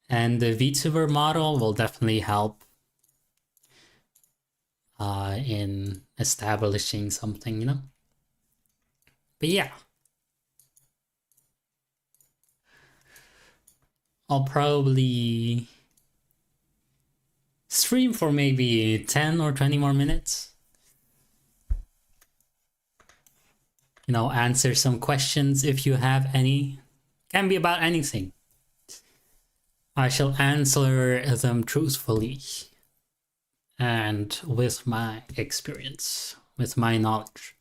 S1: And the VTuber model will definitely help in establishing something, you know? But yeah. I'll probably stream for maybe 10 or 20 more minutes. You know, answer some questions if you have any. Can be about anything. I shall answer them truthfully and with my experience, with my knowledge.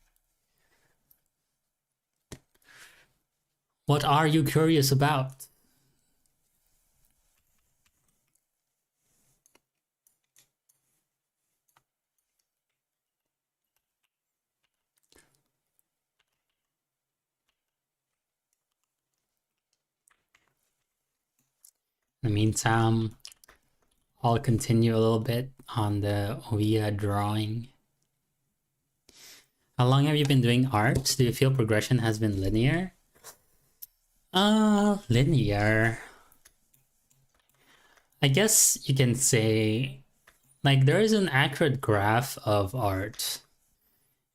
S1: What are you curious about? In the meantime, I'll continue a little bit on the Huion drawing. How long have you been doing art? Do you feel progression has been linear? Linear. I guess you can say, like, there is an accurate graph of art.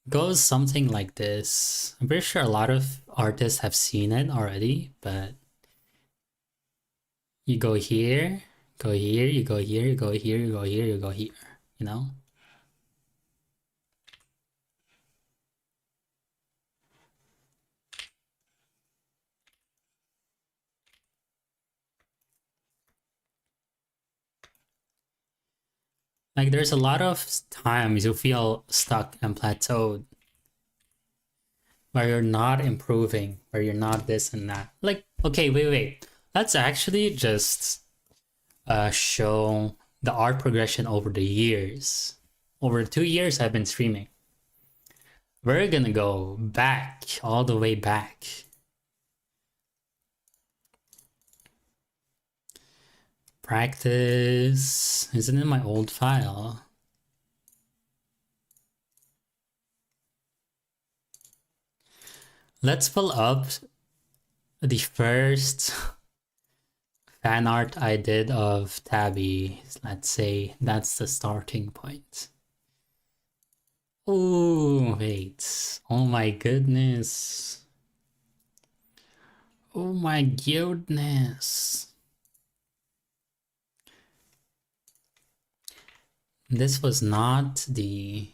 S1: It goes something like this. I'm pretty sure a lot of artists have seen it already, but you go here, go here, you go here, you go here, you go here, you go here, you know? Like, there's a lot of times you feel stuck and plateaued, where you're not improving, where you're not this and that. Like, okay, wait. Let's actually just show the art progression over the years. Over 2 years I've been streaming. We're gonna go back, all the way back. Practice. Is it in my old file? Let's pull up the first fan art I did of Tabby. Let's say that's the starting point. Oh, wait. Oh my goodness. Oh my goodness. This was not the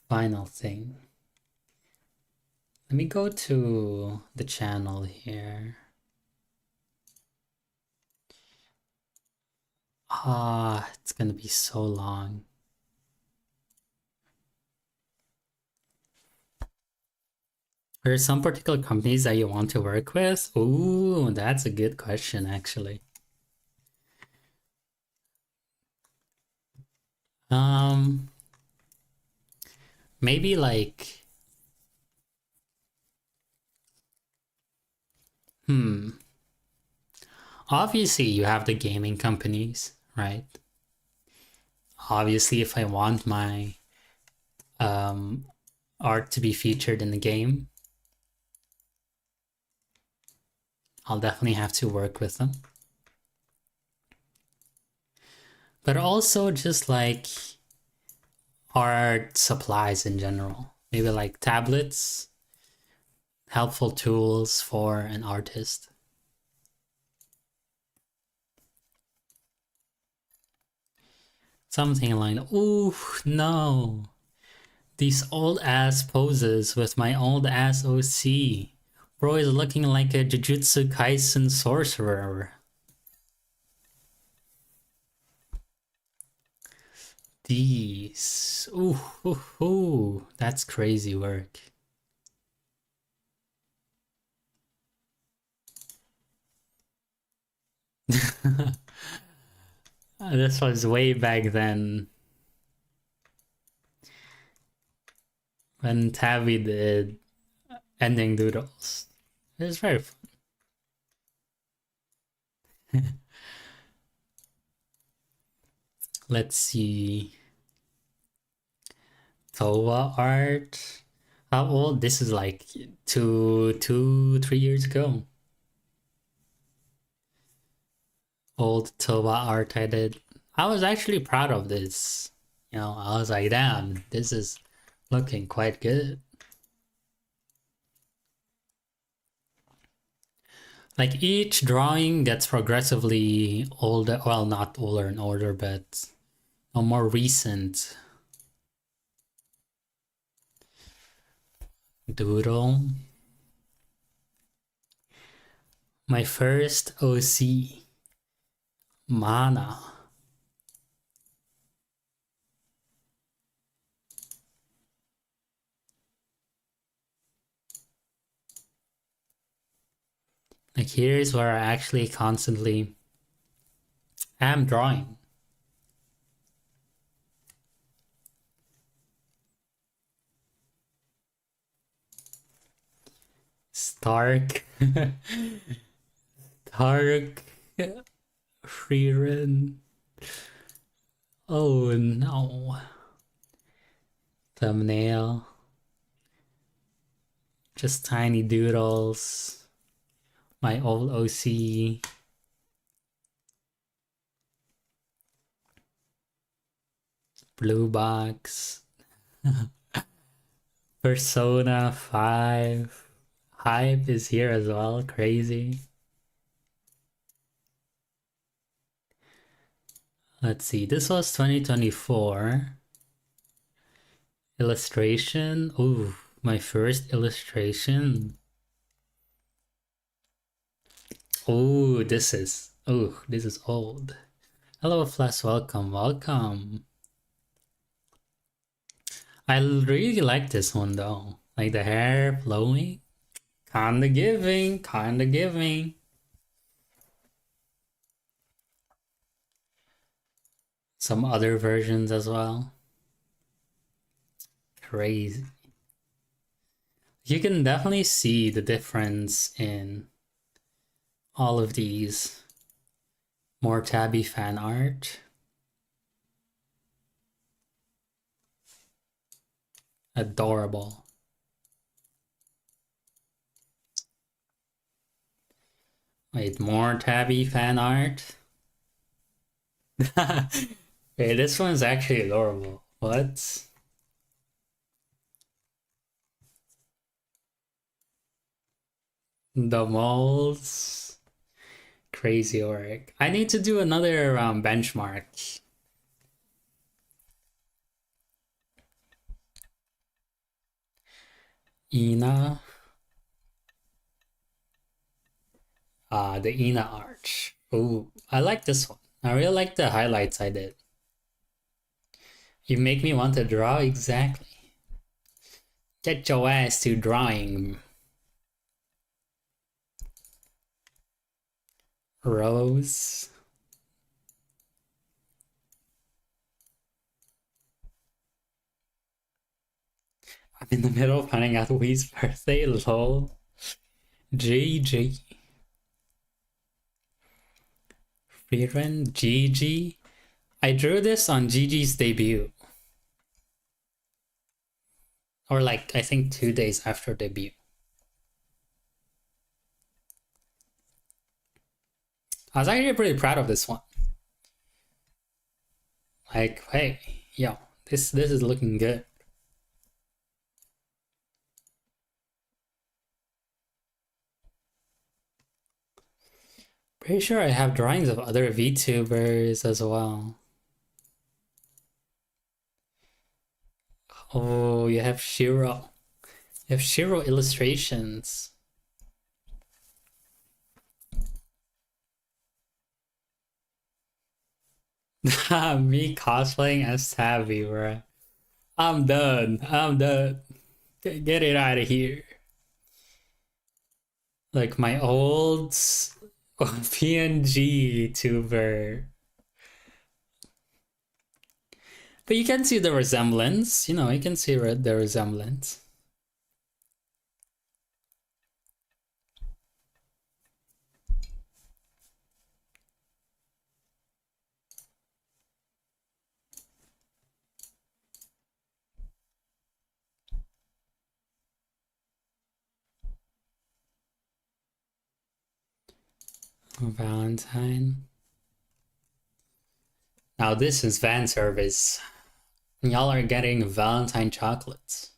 S1: final thing. Let me go to the channel here. It's gonna be so long. Are there some particular companies that you want to work with? Ooh, that's a good question, actually. Maybe like, obviously you have the gaming companies, right? Obviously, if I want my art to be featured in the game, I'll definitely have to work with them. But also just like art supplies in general. Maybe like tablets, helpful tools for an artist. Something like, ooh, no. These old ass poses with my old ass OC. Bro is looking like a Jujutsu Kaisen sorcerer. These. Ooh, that's crazy work. This was way back then when Tabby did ending doodles. It was very fun. Let's see. Towa art. How old? This is like 3 years ago. Old Towa art I did. I was actually proud of this. You know, I was like, damn, this is looking quite good. Like each drawing gets progressively older. Well, not older and older, but a more recent doodle. My first OC, Mana. Like here's where I actually constantly am drawing. Stark. Stark. Freerun. Oh no. Thumbnail. Just tiny doodles. My old OC. Blue box. Persona 5. Hype is here as well. Crazy. Let's see. This was 2024. Illustration. Ooh, my first illustration. Oh, this is old. Hello, Flash. Welcome, welcome. I really like this one though. Like the hair flowing. Kinda giving, kinda giving. Some other versions as well. Crazy. You can definitely see the difference in all of these. More Tabby fan art. Adorable. Wait, more Tabby fan art? Hey, this one's actually adorable. What? The molds. Crazy work. I need to do another benchmark. Ina. The Ina arch. Ooh, I like this one. I really like the highlights I did. You make me want to draw exactly. Get your ass to drawing. Rose. I'm in the middle of finding out Wee's birthday, lol. GG. Freerun, GG. I drew this on GG's debut. Or like, I think 2 days after debut. I was actually pretty proud of this one. Like, hey, yo, this is looking good. Pretty sure I have drawings of other VTubers as well. Oh, you have Shiro. You have Shiro illustrations. Me cosplaying as Savvy, bro. I'm done. I'm done. Get it out of here. Like my old PNG tuber. But you can see the resemblance. You know, you can see the resemblance. Valentine. Now this is fan service. Y'all are getting Valentine chocolates.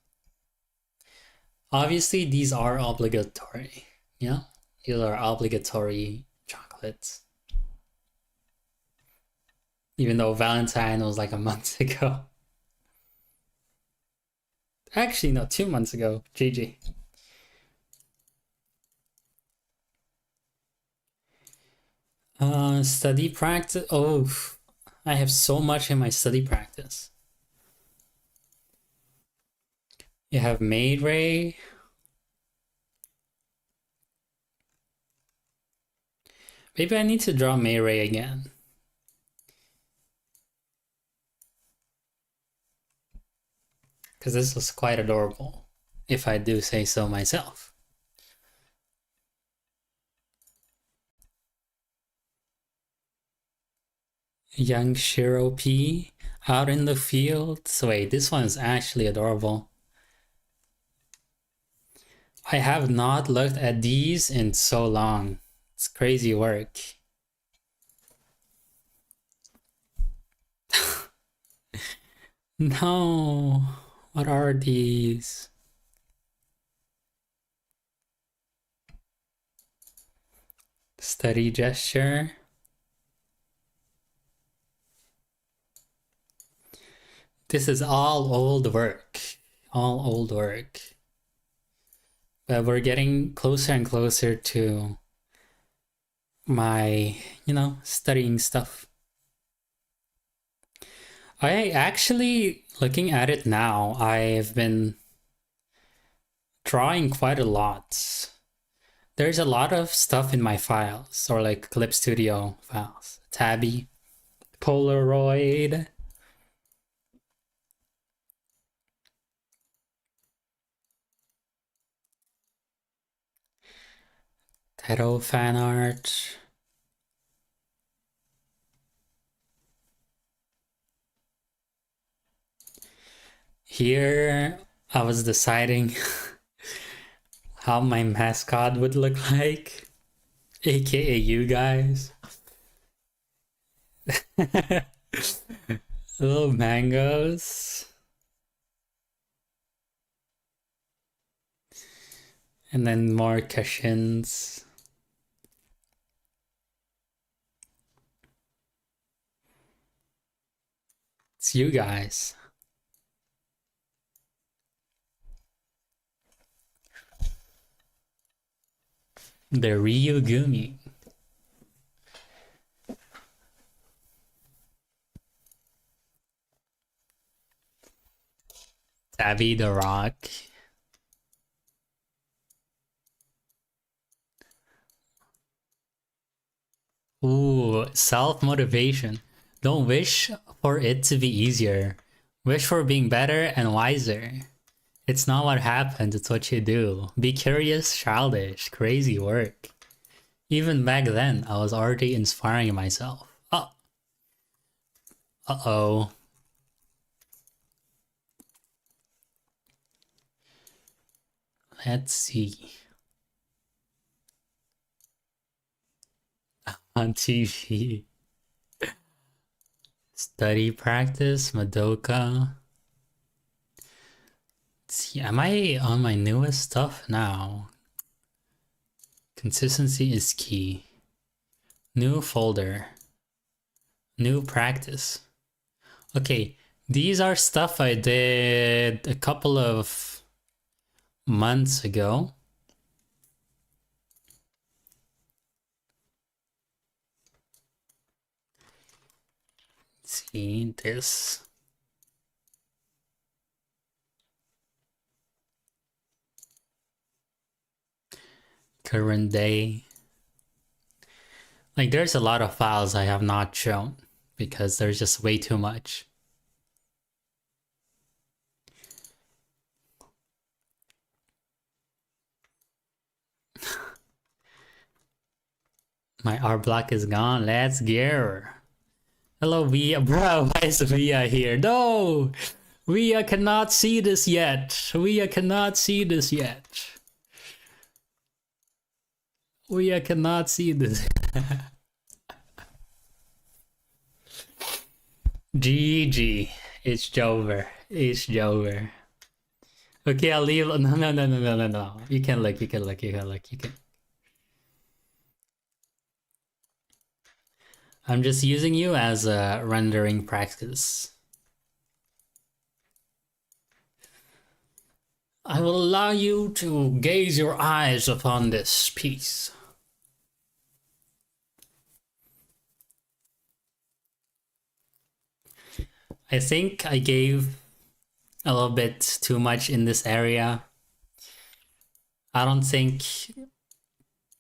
S1: Obviously, these are obligatory. Yeah, these are obligatory chocolates. Even though Valentine was like a month ago. Actually, no, 2 months ago. GG. Study practice. Oh, I have so much in my study practice. You have Maid Ray. Maybe I need to draw May Ray again. Because this was quite adorable, if I do say so myself. Young Shiro P out in the field. So wait, this one is actually adorable. I have not looked at these in so long. It's crazy work. No, what are these? Study gesture. This is all old work. All old work. But we're getting closer and closer to my, studying stuff. I actually, looking at it now, I've been drawing quite a lot. There's a lot of stuff in my files, or like Clip Studio files. Tabby, Polaroid. Tattoo fan art. Here, I was deciding how my mascot would look like, aka you guys. Little mangoes. And then more cushions. It's you guys. The Ryugumi. Tabby the Rock. Ooh, self-motivation. Don't wish for it to be easier. Wish for being better and wiser. It's not what happens, it's what you do. Be curious, childish, crazy work. Even back then, I was already inspiring myself. Oh. Uh-oh. Let's see. On TV. Study practice, Madoka. Let's see, am I on my newest stuff now? Consistency is key. New folder. New practice. Okay, these are stuff I did a couple of months ago. Let's see this. Current day. Like there's a lot of files I have not shown because there's just way too much. My art block is gone. Let's go. Hello, Via. Bro, why is Via here? No! Via cannot see this yet. Via cannot see this yet. Via cannot see this. GG. It's over. It's over. Okay, I'll leave. No. You can look. You can look. You can look. You can. I'm just using you as a rendering practice. I will allow you to gaze your eyes upon this piece. I think I gave a little bit too much in this area. I don't think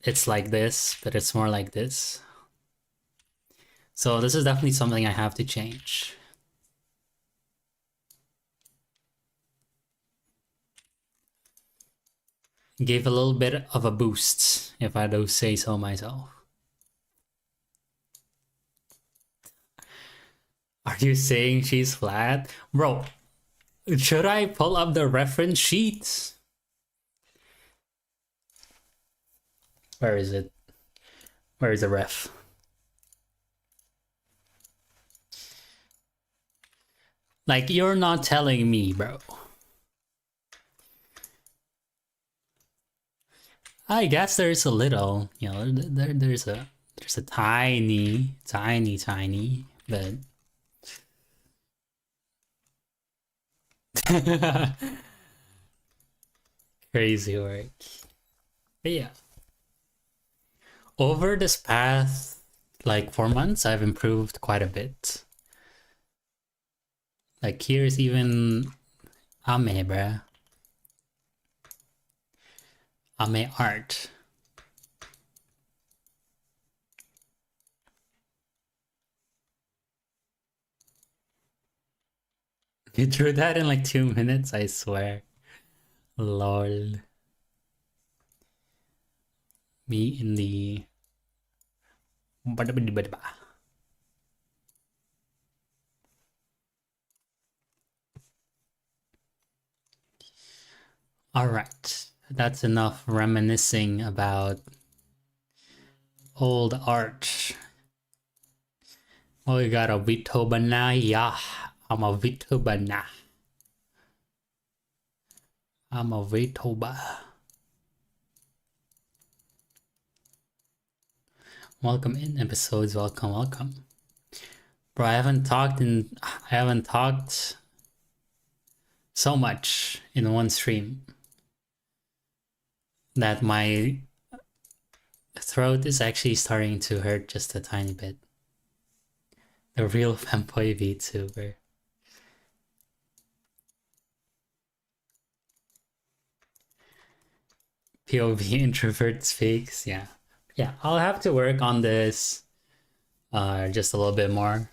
S1: it's like this, but it's more like this. So this is definitely something I have to change. Gave a little bit of a boost, if I do say so myself. Are you saying she's flat? Bro, should I pull up the reference sheet? Where is it? Where is the ref? Like, you're not telling me, bro. I guess there's a little, you know, there's a tiny, but crazy work. But yeah, over this past like 4 months, I've improved quite a bit. Like here's even Ame, bruh. Ame art. You drew that in like 2 minutes, I swear. Lol. Me in the... Alright, that's enough reminiscing about old art. Oh, we got a Vitobana. Yeah, I'm a Vitobana. I'm a Vitoba. Welcome in episodes. Welcome. Bro, I haven't talked so much in one stream that my throat is actually starting to hurt just a tiny bit. The real fanboy VTuber. POV introvert speaks, yeah. Yeah, I'll have to work on this just a little bit more.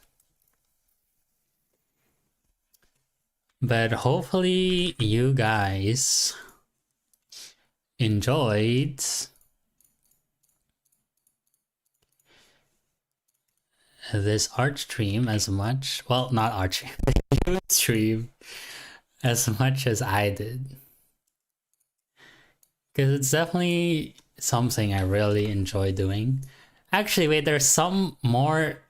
S1: But hopefully you guys enjoyed this art stream as much, well, not art stream, as much as I did. Because it's definitely something I really enjoy doing. Actually, wait, there's some more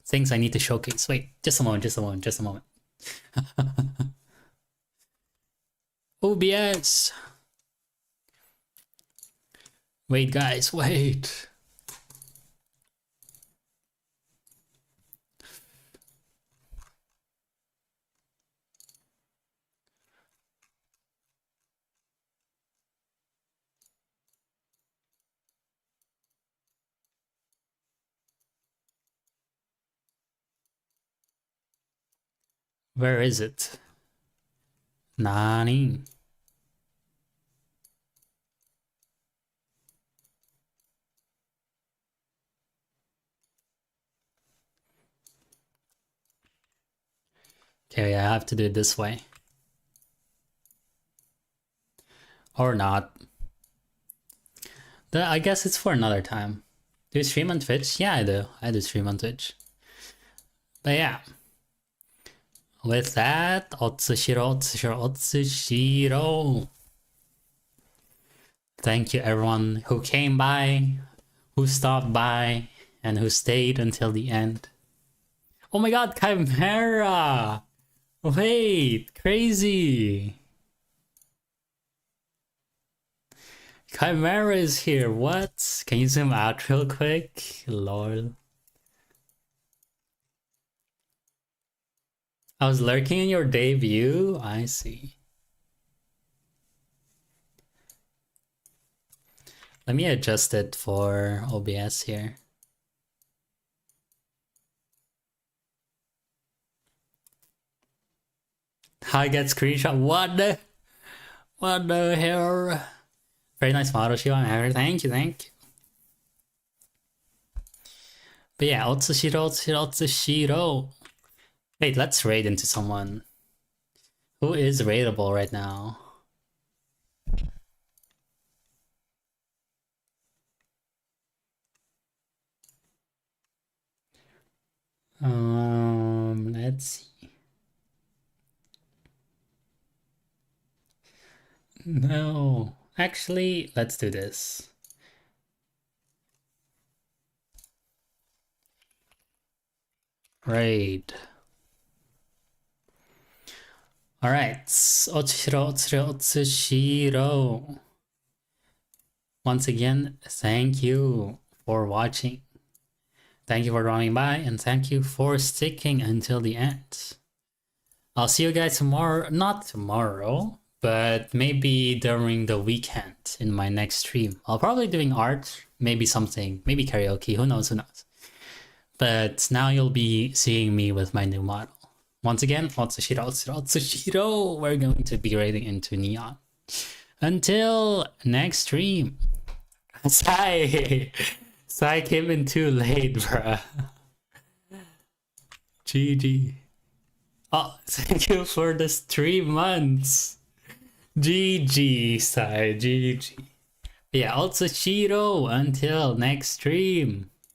S1: things I need to showcase. Wait, just a moment. OBS. Wait, guys, wait. Where is it? Nani? Okay, I have to do it this way. Or not. I guess it's for another time. Do you stream on Twitch? Yeah, I do. I do stream on Twitch. But yeah. With that, Otsushiro. Thank you everyone who came by, who stopped by, and who stayed until the end. Oh my god, Chimera! Wait, crazy! Chimera is here, what? Can you zoom out real quick? Lol. I was lurking in your debut? I see. Let me adjust it for OBS here. I get screenshot. What the hell? Very nice model, Huion. Thank you. But yeah, Otsushiro. Wait, let's raid into someone. Who is raidable right now? Let's see. No, actually, let's do this. Raid. All right, Otsushiro. Once again, thank you for watching. Thank you for dropping by, and thank you for sticking until the end. I'll see you guys tomorrow, not tomorrow, but maybe during the weekend in my next stream. I'll probably doing art, maybe something, maybe karaoke, who knows. But now you'll be seeing me with my new model. Once again, Otsushiro, we're going to be raiding into Neon. Until next stream. Sai came in too late, bruh. GG. Oh, thank you for the 3 months. GG, Sai, GG. Yeah, Otsushiro, until next stream.